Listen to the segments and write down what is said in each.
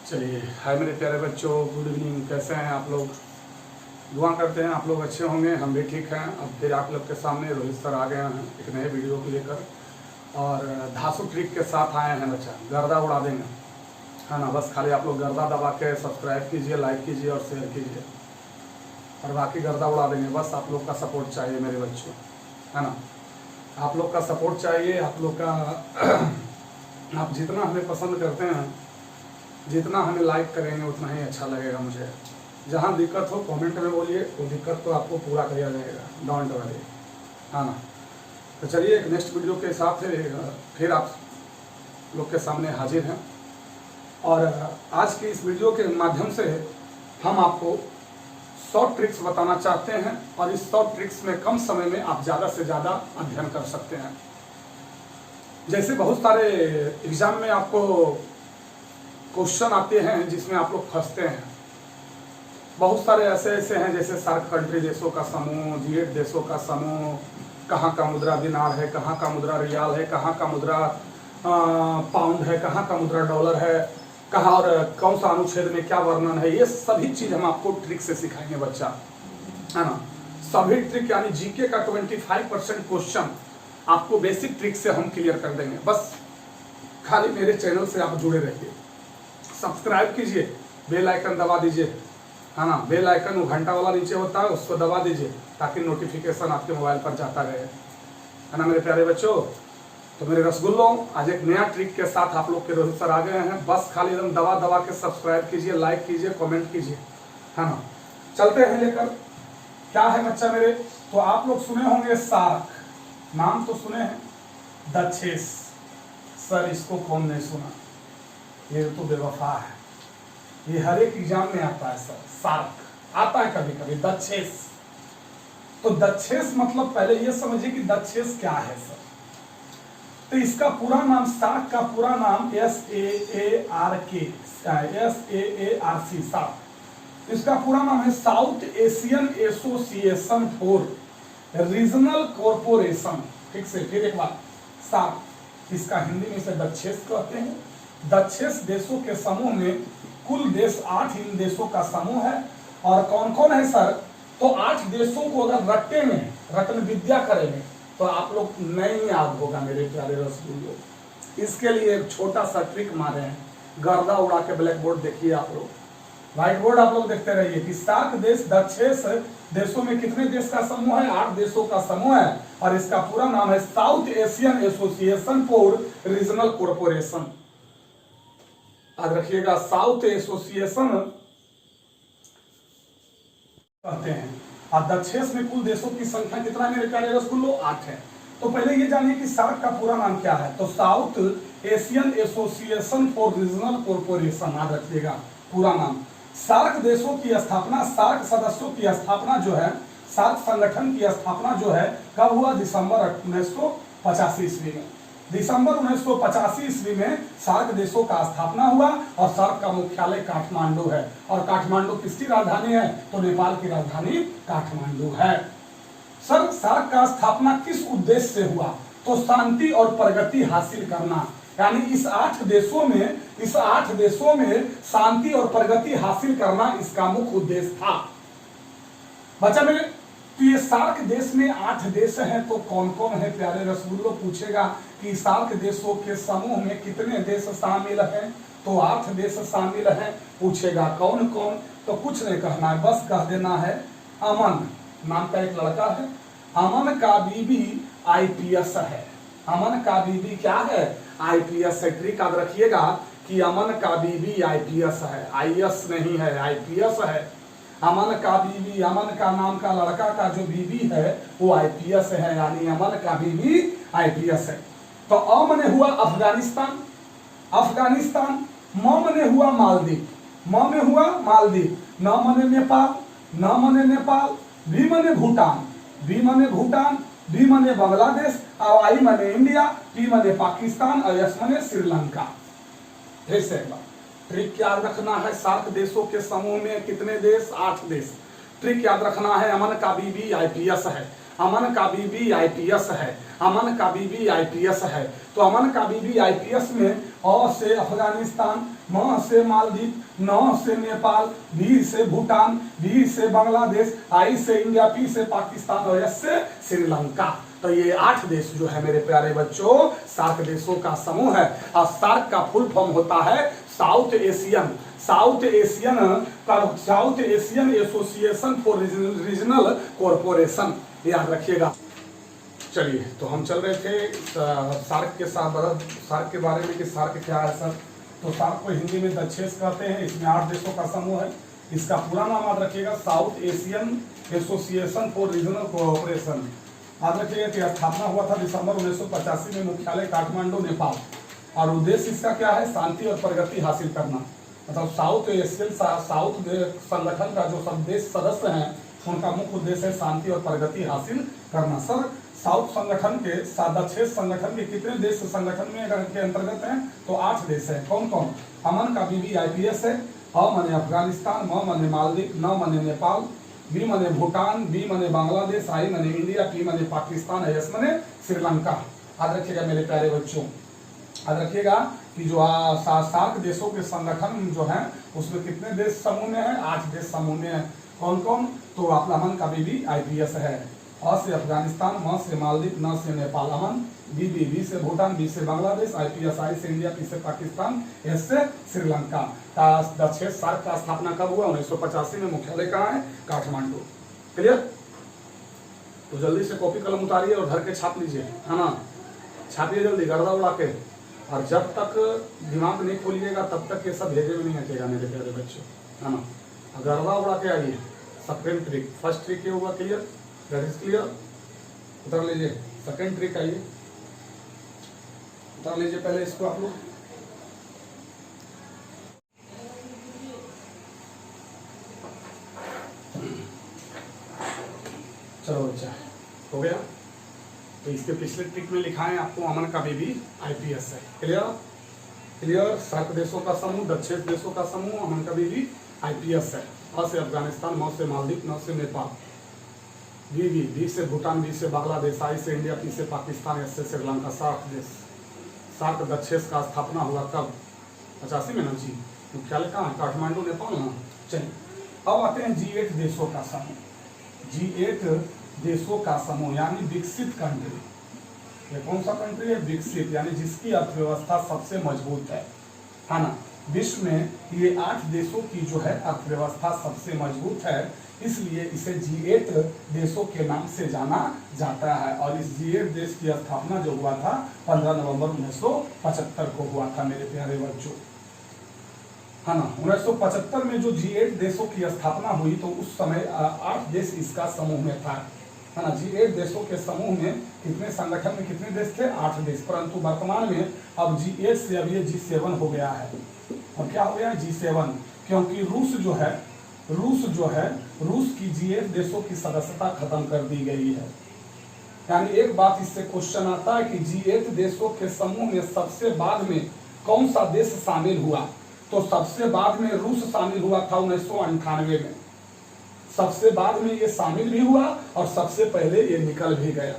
चलिए, हाय मेरे प्यारे बच्चों, गुड इवनिंग। कैसे हैं आप लोग? दुआ करते हैं आप लोग अच्छे होंगे, हम भी ठीक हैं। अब फिर आप लोग के सामने रोहित सर आ गए हैं एक नए वीडियो को लेकर, और धांसू ट्रिक के साथ आए हैं बच्चा। गर्दा उड़ा देंगे, है ना। बस खाली आप लोग गर्दा दबा के सब्सक्राइब कीजिए, लाइक कीजिए और शेयर कीजिए, और बाकी गर्दा उड़ा देंगे। बस आप लोग का सपोर्ट चाहिए मेरे बच्चों, है ना। आप लोग का सपोर्ट चाहिए, आप लोग का आप जितना हमें पसंद करते हैं, जितना हमें लाइक करेंगे उतना ही अच्छा लगेगा मुझे। जहाँ दिक्कत हो कमेंट में बोलिए, वो दिक्कत तो आपको पूरा किया जाएगा, डोंट वरी, हाँ ना। तो चलिए, एक नेक्स्ट वीडियो के साथ फिर आप लोग के सामने हाजिर हैं। और आज की इस वीडियो के माध्यम से हम आपको शॉर्ट ट्रिक्स बताना चाहते हैं, और इस शॉर्ट ट्रिक्स में कम समय में आप ज़्यादा से ज़्यादा अध्ययन कर सकते हैं। जैसे बहुत सारे एग्जाम में आपको क्वेश्चन आते हैं जिसमें आप लोग फंसते हैं। बहुत सारे ऐसे हैं जैसे सार्क कंट्री देशों का समूह, G8 देशों का समूह, कहाँ का मुद्रा दिनार है, कहाँ का मुद्रा रियाल है, कहाँ का मुद्रा पाउंड है, कहाँ का मुद्रा डॉलर है, कहाँ और कौन सा अनुच्छेद में क्या वर्णन है। ये सभी चीज़ हम आपको ट्रिक से सिखाएंगे बच्चा, है ना। सभी ट्रिक यानी जीके का 25% क्वेश्चन आपको बेसिक ट्रिक से हम क्लियर कर देंगे। बस खाली मेरे चैनल से आप जुड़े रहिए, सब्सक्राइब कीजिए, बेल आइकन दबा दीजिए, है ना। बेल आइकन वो घंटा वाला नीचे होता है, उसको दबा दीजिए ताकि नोटिफिकेशन आपके मोबाइल पर जाता रहे, है ना मेरे प्यारे बच्चों। तो मेरे रसगुल्लों, आज एक नया ट्रिक के साथ आप लोग के रोहित सर आ गए हैं। बस खाली एकदम दबा दबा के सब्सक्राइब कीजिए, लाइक कीजिए, कमेंट कीजिए, है ना। चलते हैं लेकर। क्या है बच्चा मेरे? तो आप लोग सुने होंगे सार्क, नाम तो सुने हैं। दक्षेस, सर इसको कौन नहीं सुना? ये तो बेवफा है, ये हर एक एग्जाम में आता है सर। सार्क आता है कभी कभी। दक्षेस, तो दक्षेस मतलब पहले ये समझिए कि दक्षेस क्या है सर। तो इसका पूरा नाम, सार्क का पूरा नाम SAARC, सार्क। इसका पूरा नाम है south Asian association for regional corporation. ठीक से फिर एक बार, सार्क, इसका हिंदी में इसे दक्षेस कहते हैं। दक्षेस देशों के समूह में कुल देश 8 इन देशों का समूह है। और कौन कौन है सर? तो 8 देशों को अगर रट्टे में रत्न विद्या करेंगे तो आप लोग नहीं याद होगा मेरे प्यारे रसगुल्लों। इसके लिए एक छोटा सा ट्रिक मारे हैं, गर्दा उड़ा के। ब्लैक बोर्ड देखिए आप लोग, व्हाइट बोर्ड आप लोग देखते रहिए कि सार्क देश, दक्षेस देशों में कितने देश का समूह है? 8 देशों का समूह है, और इसका पूरा नाम है south Asian association for regional corporation. याद रखिएगा, साउथ एसोसिएशन कहते हैं। और दक्षेस में कुल देशों की संख्या कितना मेरे प्यारे रसगुल्लों? 8 है। तो पहले ये जानिए कि सार्क का पूरा नाम क्या है। तो south Asian association for regional corporation, याद रखिएगा पूरा नाम। सार्क देशों की स्थापना, सार्क सदस्यों की स्थापना जो है, सार्क संगठन की स्थापना जो है, कब हुआ? दिसंबर 1985 ईस्वी में। दिसंबर 1985 ईस्वी में सार्क देशों का स्थापना हुआ, और सार्क का मुख्यालय काठमांडू है। और काठमांडू किसकी राजधानी है? तो नेपाल की राजधानी काठमांडू है। सर, सार्क का स्थापना किस उद्देश्य से हुआ? तो शांति और प्रगति हासिल करना, यानी इस 8 देशों में शांति और प्रगति हासिल करना इसका मुख्य उद्देश्य था बच्चा मेरे। तो ये सार्क देश में 8 देश हैं, तो कौन कौन है प्यारे रसगुल्लो? पूछेगा कि सार्क देशों के समूह में कितने देश शामिल हैं? तो 8 देश शामिल हैं। पूछेगा कौन कौन? तो कुछ नहीं कहना है, बस कह देना है अमन नाम का एक लड़का है। अमन का बीबी IPS है। अमन का बीबी क्या है? IPS है। ट्रिक याद रखिएगा कि अमन का बीबी IPS है, IS नहीं है, IPS है। अमन का बीबी, अमन का नाम का लड़का का जो बीबी है वो IPS है, यानी अमन का बीबी IPS है। तो अ मने हुआ अफगानिस्तान, अफगानिस्तान। म मने हुआ मालदीव, म में हुआ मालदीव। न मने नेपाल, न मने नेपाल। भी मने भूटान, भी मने भूटान। बी मने बांग्लादेश, और आई मने इंडिया। पी मने पाकिस्तान, और एस मने श्रीलंका। फिर से एक बार, ट्रिक याद रखना है, सार्क देशों के समूह में कितने देश? 8 देश। ट्रिक याद रखना है, अमन का बीबी IPS है, अमन का बीबी IPS है। अमन का बीबी IPS है। तो अमन का बीबी IPS में अ से अफगानिस्तान, म से मालदीव, न से नेपाल, बी से भूटान, बी से बांग्लादेश, आई से इंडिया, पी से पाकिस्तान और एस से श्रीलंका। तो ये 8 देश जो है मेरे प्यारे बच्चों सार्क देशों का समूह है। और सार्क का फुल फॉर्म होता है south Asian association for regional corporation, याद रखिएगा। चलिए, तो हम चल रहे थे सार्क के साथ, सार्क के बारे में कि सार्क क्या है सर। तो सार्क को हिंदी में दक्षेस कहते हैं। इसमें 8 देशों का समूह है। इसका पूरा नाम याद रखिएगा, south Asian association for regional cooperation. याद रखिएगा कि स्थापना हुआ था दिसंबर 1985 में, मुख्यालय काठमांडू, नेपाल। और उद्देश्य इसका क्या है, शांति और प्रगति हासिल करना। मतलब साउथ एशियन साउथ संगठन का जो सब देश सदस्य हैं उनका मुख्य उद्देश्य है शांति और प्रगति हासिल करना। सर साउथ संगठन के दक्षेस संगठन के कितने देश संगठन में के अंतर्गत हैं? तो 8 देश है। कौन कौन? अमन का बीबी IPS है, अ माने अफगानिस्तान, म माने मालदीव, न माने नेपाल, बी माने भूटान, बी माने बांग्लादेश, आई माने इंडिया, पी माने पाकिस्तान, एस माने श्रीलंका। याद रखिएगा मेरे प्यारे बच्चों, याद रखिएगा कि जो सार्क देशों के संगठन जो है उसमें कितने देश समूह में है? 8 देश समूह में है। कौन कौन? तो अमन का बीबी IPS है, अ से अफगानिस्तान, म से मालदीव, न से नेपाल, अमन, बी से भूटान, बी से बांग्लादेश, IPS, आई से इंडिया, पी से पाकिस्तान, एस से श्रीलंका। दक्षेस सार्क का स्थापना कब हुआ? 1985 में। मुख्यालय कहाँ है? काठमांडू। क्लियर? तो जल्दी से कॉपी कलम उतारिए और घर के छाप लीजिए, है ना। छापिए जल्दी, गर्दा उड़ा के। और जब तक दिमाग नहीं खोलिएगा तब तक ये सब भेजे में नहीं हटेगा मेरे प्यारे बच्चों, है ना। गर्दा उड़ा के आइए। सेकंड ट्रिक, फर्स्ट ट्रिक ये हुआ क्लियर, दैट इज क्लियर। उतार लीजिए। सेकंड ट्रिक आइए, उतार लीजिए पहले इसको आप लोग। चलो बच्चा, हो गया। तो इसके पिछले ट्रिक में लिखा है आपको अमन का बीबी IPS है। क्लियर? क्लियर? सार्क देशों का समूह, दक्षेस देशों का समूह, अमन का बीबी IPS है। अ से अफगानिस्तान, म से मालदीव, न से नेपाल, बी से भूटान, बी से बांग्लादेश, आई से इंडिया, पी से पाकिस्तान, एस से श्रीलंका। सार्क देश, सार्क दक्षेस का स्थापना हुआ कब? 85 में ना जी। मुख्यालय कहाँ है? काठमांडू, नेपाल ना। चलिए, अब आते हैं G8 देशों का समूह। G8 देशों का समूह यानी विकसित कंट्री। ये कौन सा कंट्री है? विकसित, यानी जिसकी अर्थव्यवस्था सबसे मजबूत है ना। विश्व में ये 8 देशों की जो है अर्थव्यवस्था सबसे मजबूत है, इसलिए इसे G8 देशों के नाम से जाना जाता है। और इस G8 देश की स्थापना जो हुआ था 15 नवंबर 1975 को हुआ था मेरे प्यारे बच्चों, है ना। 1975 में जो G8 देशों की स्थापना हुई तो उस समय 8 देश इसका समूह में था, है ना। G8 देशों के समूह में कितने संगठन में कितने देश थे? 8 देश। परंतु वर्तमान में अब G8 से अब ये G7 हो गया है। अब क्या हो गया है? G7, क्योंकि रूस की G8 देशों की सदस्यता खत्म कर दी गई है। यानी एक बात इससे क्वेश्चन आता है कि G8 देशों के समूह में सबसे बाद में कौन सा देश शामिल हुआ? तो सबसे बाद में रूस शामिल हुआ था 1998 में। सबसे बाद में ये शामिल भी हुआ और सबसे पहले ये निकल भी गया,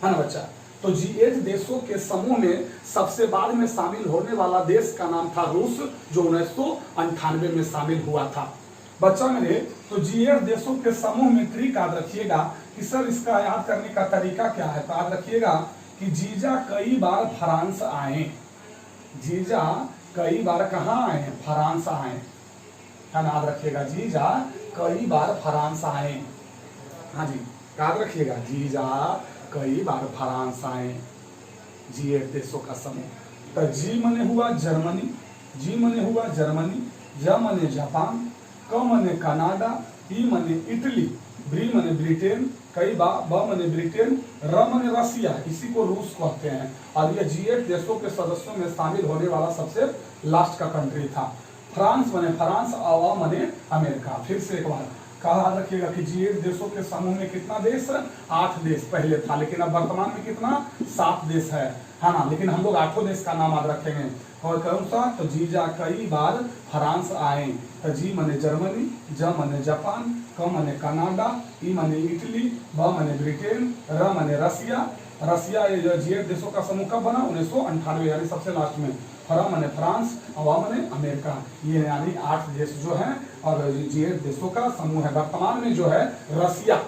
है ना बच्चा। तो G8 देशों के समूह में सबसे बाद में शामिल होने वाला देश का नाम था रूस, जो 1998 में शामिल हुआ था। बच्चा मेरे, तो G8 देशों के समूह में ट्रिक याद रखिएगा कि सर इसका याद करने का तरीका क्या है। तो याद रखिएगा कि जीजा कई बार फ्रांस आए। जीजा कई बार कहाँ आए हैं? फ्रांस आए, है ना। याद रखिएगा, जीजा कई बार फ्रांस आए। हाँ जी, याद रखिएगा, जीजा कई बार फ्रांस आए। G8 देशों का समूह। तो जी मने हुआ जर्मनी, जी मने हुआ जर्मनी, ज मने जापान, क मने कनाडा, ई मने इटली, ब्री मने ब्रिटेन, ब मने ब्रिटेन, र मने रसिया, इसी को रूस कहते हैं। और ये G8 देशों के सदस्यों में शामिल होने वाला सबसे लास्ट का कंट्री था। फ्रांस मने फ्रांस, अ मने अमेरिका। फिर से एक बार, कहा रखिएगा कि G8 देशों के समूह में कितना देश? 8 देश पहले था, लेकिन अब वर्तमान में कितना? 7 देश है ना। लेकिन हम लोग 8 देश का नाम याद रखेंगे। और कौन सा? तो जीजा कई बार फ्रांस आए। तो जी मने जर्मनी, ज मने जापान, क मने कनाडा, ई मने इटली, ब मने ब्रिटेन, र मने रसिया। रसिया ये G8 देशों का समूह कब बना? 1998, यानी सबसे लास्ट में। फ्रा मने फ्रांस और व मने अमेरिका। ये यानी 8 देश जो हैं और G8 देशों का समूह है। वर्तमान में जो है रसिया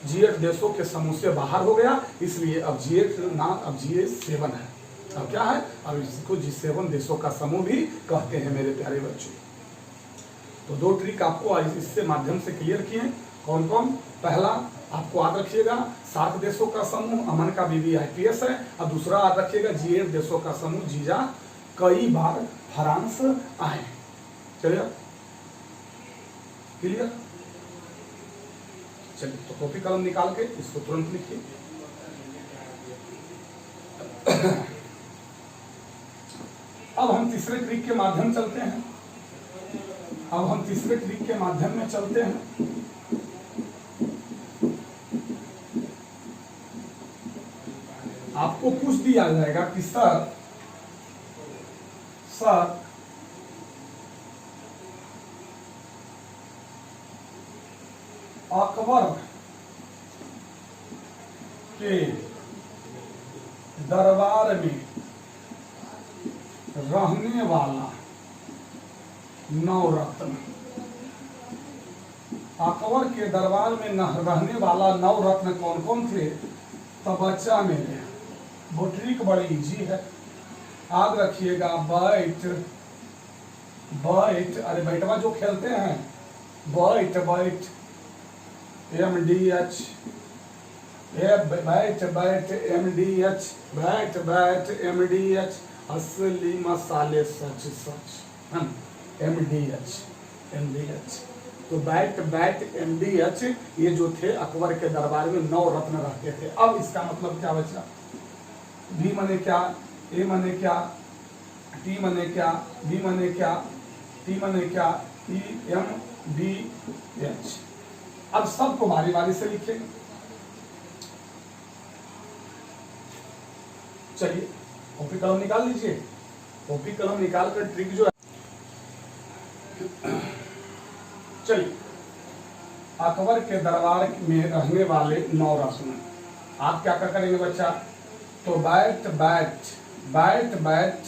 G8 देशों के समूह से बाहर हो गया, इसलिए अब G8 ना, अब G7 है। अब क्या है? अब इसको G7 देशों का समूह भी कहते हैं मेरे प्यारे बच्चों। तो 2 ट्रिक आपको इससे माध्यम से क्लियर किए। कौन कौन? पहला आपको याद रखिएगा 7 देशों का समूह अमन का बीबी IPS है, और दूसरा याद रखिएगा G8 देशों का समूह जीजा कई बार फ्रांस आए। चलिए क्लियर? चलिए तो कॉपी कलम निकाल के इसको तुरंत लिखिए। अब हम तीसरे ट्रिक के माध्यम चलते हैं। अब हम तीसरे ट्रिक के माध्यम में चलते हैं। आपको पूछ दिया जाएगा कि सर अकबर के दरबार में रहने वाला नवरत्न, अकबर के दरबार में रहने वाला नवरत्न कौन कौन थे? तो बच्चा मेरे वो ट्रिक बड़ी इजी है, याद रखिएगा। बैट बैट, अरे बैटवा जो खेलते हैं, bat bat MDH, bat bat MDH, bat bat MDH, असली मसाले सच सच MDH। तो बैट बैट MDH ये जो थे अकबर के दरबार में 9 रत्न रहते थे। अब इसका मतलब क्या बचा? B मने क्या, A मने क्या, T मने क्या, B मने क्या, T मने क्या, EMDH। अब सबको बारी बारी से लिखेंगे। चलिए कॉपी कलम निकाल लीजिए। कॉपी कलम निकाल कर ट्रिक जो है, चलिए अकबर के दरबार में रहने वाले 9 रत्न, आप क्या करेंगे बच्चा? तो bat bat bat bat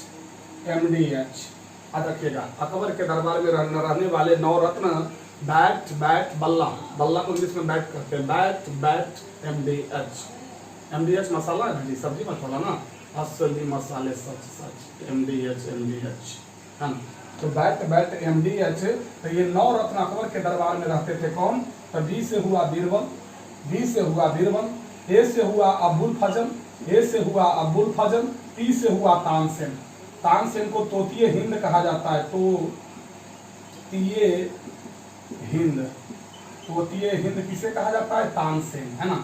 MDH याद रखिएगा। अकबर के दरबार में रहने वाले 9 रत्न, बैट बैट बल्ला, बल्ला को इंग्लिश में बैट कहते हैं, बैट बैट MDH मसाला है जी, सब्जी मसाला ना, असली मसाले सच सच MDH है ना। तो बैट बैट MDH। तो ये 9 रत्न अकबर के दरबार में रहते थे। कौन? तो B से हुआ बीरबल, B से हुआ बीरबल, A से हुआ अब्बुल फजल, A से हुआ अब्बुल फजल, T से हुआ तानसेन। तानसेन को तोतिये हिंद कहा जाता है। तोतिये हिंद, तोतिये हिंद किसे कहा जाता है? तानसेन, है ना।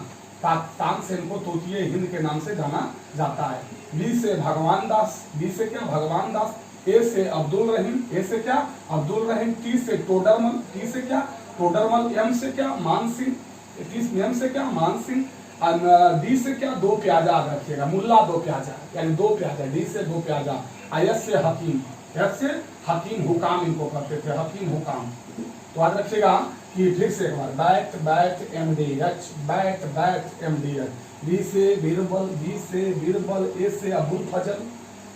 तानसेन को तोतिये हिंद के नाम से जाना जाता है। B से भगवान दास, B से क्या? भगवान दास। A से अब्दुल रहीम, A से क्या? अब्दुल रहीम। T से टोडरमल, T से क्या? टोडरमल। M से क्या? मान सिंह, M से क्या? मान सिंह। D से क्या? 2 प्याजा रखिएगा, मुल्ला 2 प्याजा, यानी 2 प्याजा, D से 2 प्याजा। S से हकीम, S से हकीम हुकाम इनको करते थे, हकीम हुकाम। तो याद रखिएगा कि फिर से एक बार bat bat MDH, bat bat MDH। B से बीरबल, B से बीरबल, A से अब्बुल फजल,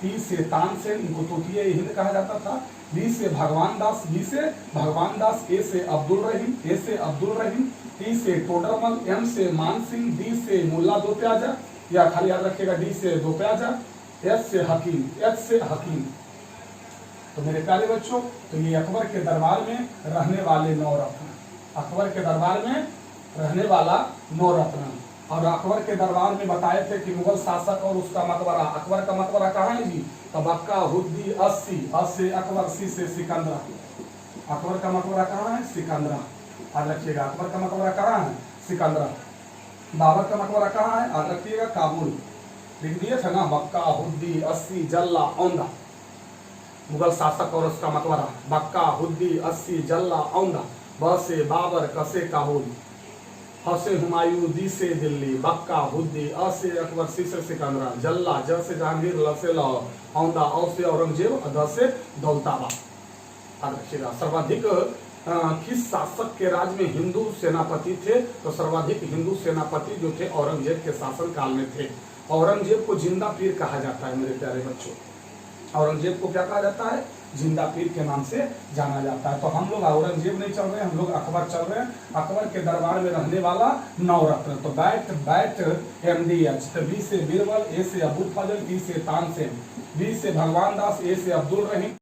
T से तानसेन, इनको तोतिये हिंद कहा जाता था। B से भगवान दास, B से भगवान दास, A से अब्दुल रहीम, A से अब्दुल रहीम, T से टोडरमल, M से मान सिंह, D से मुल्ला 2 प्याजा, या खाली याद रखिएगा D से 2 प्याजा, S से हकीम, H से हकीम। तो मेरे प्यारे बच्चों, तो ये अकबर के दरबार में रहने वाले 9 रत्न, अकबर के दरबार में रहने वाला 9 रत्न। और अकबर के दरबार में बताए थे कि मुगल शासक और उसका मकबरा, अकबर का मकबरा कहाँ है जी? तो बक्का हुद्दी 80, अस से अकबर, सी से सिकंदरा। अकबर का मकबरा कहाँ है? सिकंदरा, याद रखिएगा। अकबर का मकबरा कहाँ है? सिकंदरा। बाबर का मकबरा कहाँ है? याद रखिएगा, काबुल। लिख दिए थे ना, बक्का हुद्दी 80 जल्ला औंदा, मुगल शासक और उसका मकबरा, बक्का हुद्दी 80 जल्ला औंदा। ब से बाबर, क से काबुल, ह से हुमायूं, दी से दिल्ली, बक्का हुद्दी, अ से अकबर, सी से सिकंदरा, जल्ला, ज से जहांगीर, ल से लाहौर, औंदा, औ से औरंगजेब, द से दौलताबाद। याद रखिएगा। सर्वाधिक किस शासक के राज में हिंदू सेनापति थे? तो सर्वाधिक हिंदू सेनापति जो थे औरंगजेब के शासन काल में थे। औरंगजेब को जिंदा पीर कहा जाता है मेरे प्यारे बच्चों। औरंगजेब को क्या कहा जाता है? जिंदा पीर के नाम से जाना जाता है। तो हम लोग औरंगजेब नहीं चल रहे हैं, हम लोग अकबर चल रहे हैं। अकबर के दरबार में रहने वाला नवरत्न, तो बैट MDH, तो बी से बीरबल, ए से अबू फजल, टी से तानसेन, बी से भगवान दास, ए से अब्दुल रहीम।